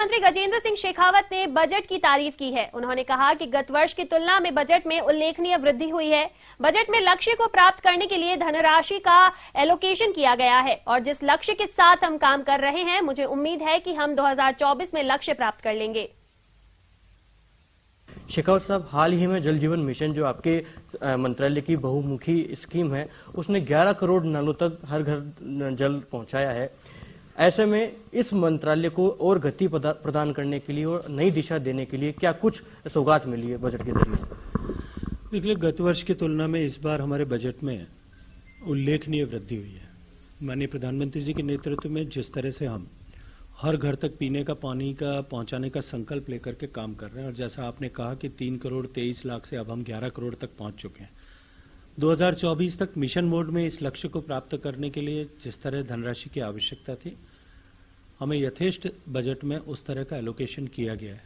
मंत्री गजेंद्र सिंह शेखावत ने बजट की तारीफ की है। उन्होंने कहा कि गत वर्ष की तुलना में बजट में उल्लेखनीय वृद्धि हुई है। बजट में लक्ष्य को प्राप्त करने के लिए धनराशि का एलोकेशन किया गया है और जिस लक्ष्य के साथ हम काम कर रहे हैं, मुझे उम्मीद है कि हम 2024 में लक्ष्य प्राप्त कर लेंगे। शेखावत साहब, हाल ही में जल जीवन मिशन जो आपके मंत्रालय की बहुमुखी स्कीम है, उसने 11 करोड़ नलों तक हर घर जल पहुंचाया है। ऐसे में इस मंत्रालय को और गति प्रदान करने के लिए और नई दिशा देने के लिए क्या कुछ सौगात मिली है बजट के जरिए? देखिए, गत वर्ष की तुलना में इस बार हमारे बजट में उल्लेखनीय वृद्धि हुई है। माननीय प्रधानमंत्री जी के नेतृत्व में जिस तरह से हम हर घर तक पीने का पानी का पहुंचाने का संकल्प लेकर के काम कर रहे हैं, और जैसा आपने कहा कि 3 करोड़ 23 लाख से अब हम 11 करोड़ तक पहुंच चुके हैं। 2024 तक मिशन मोड में इस लक्ष्य को प्राप्त करने के लिए जिस तरह धनराशि की आवश्यकता थी, हमें यथेष्ट बजट में उस तरह का एलोकेशन किया गया है,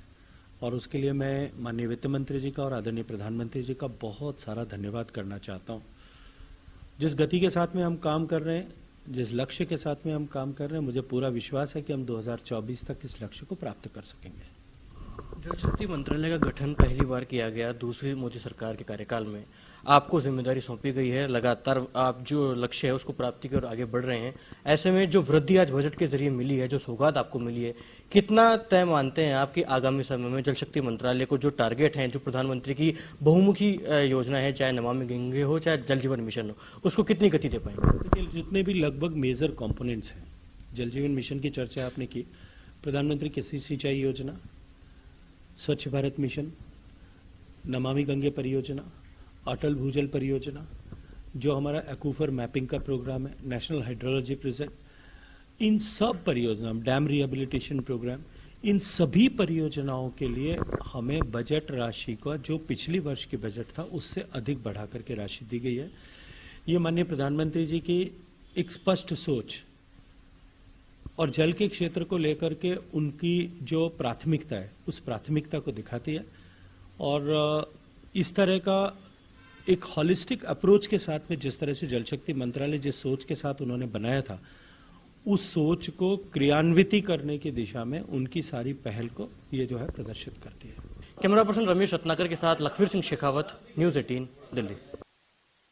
और उसके लिए मैं माननीय वित्त मंत्री जी का और आदरणीय प्रधानमंत्री जी का बहुत सारा धन्यवाद करना चाहता हूं। जिस गति के साथ में हम काम कर रहे हैं, जिस लक्ष्य के साथ में हम काम कर रहे हैं, मुझे पूरा विश्वास है कि हम 2024 तक इस लक्ष्य को प्राप्त कर सकेंगे। जल शक्ति मंत्रालय का गठन पहली बार किया गया दूसरी मोदी सरकार के कार्यकाल में। आपको जिम्मेदारी सौंपी गई है, लगातार आप जो लक्ष्य है उसको प्राप्ति की ओर आगे बढ़ रहे हैं। ऐसे में जो वृद्धि आज बजट के जरिए मिली है, जो सौगात आपको मिली है, कितना तय मानते हैं आपकी आगामी समय में जल शक्ति मंत्रालय को जो टारगेट है, जो प्रधानमंत्री की बहुमुखी योजना है, चाहे नमामि गंगे हो चाहे जल जीवन मिशन हो, उसको कितनी गति दे पाएंगे? देखिए, जितने भी लगभग मेजर कंपोनेंट्स हैं, जल जीवन मिशन की चर्चा आपने की, प्रधानमंत्री कृषि सिंचाई योजना, स्वच्छ भारत मिशन, नमामि गंगे परियोजना, अटल भूजल परियोजना, जो हमारा एक्वाफर मैपिंग का प्रोग्राम है, नेशनल हाइड्रोलॉजी प्रोजेक्ट, इन सब परियोजना, डैम रिहेबिलिटेशन प्रोग्राम, इन सभी परियोजनाओं के लिए हमें बजट राशि का जो पिछली वर्ष की बजट था उससे अधिक बढ़ा करके राशि दी गई है। ये माननीय प्रधानमंत्री जी की एक स्पष्ट सोच और जल के क्षेत्र को लेकर के उनकी जो प्राथमिकता है, उस प्राथमिकता को दिखाती है। और इस तरह का एक हॉलिस्टिक अप्रोच के साथ में जिस तरह से जल शक्ति मंत्रालय जिस सोच के साथ उन्होंने बनाया था, उस सोच को क्रियान्वित करने की दिशा में उनकी सारी पहल को ये जो है प्रदर्शित करती है। कैमरा पर्सन रमेश रत्नाकर के साथ लखवीर सिंह शेखावत, न्यूज़ 18, दिल्ली।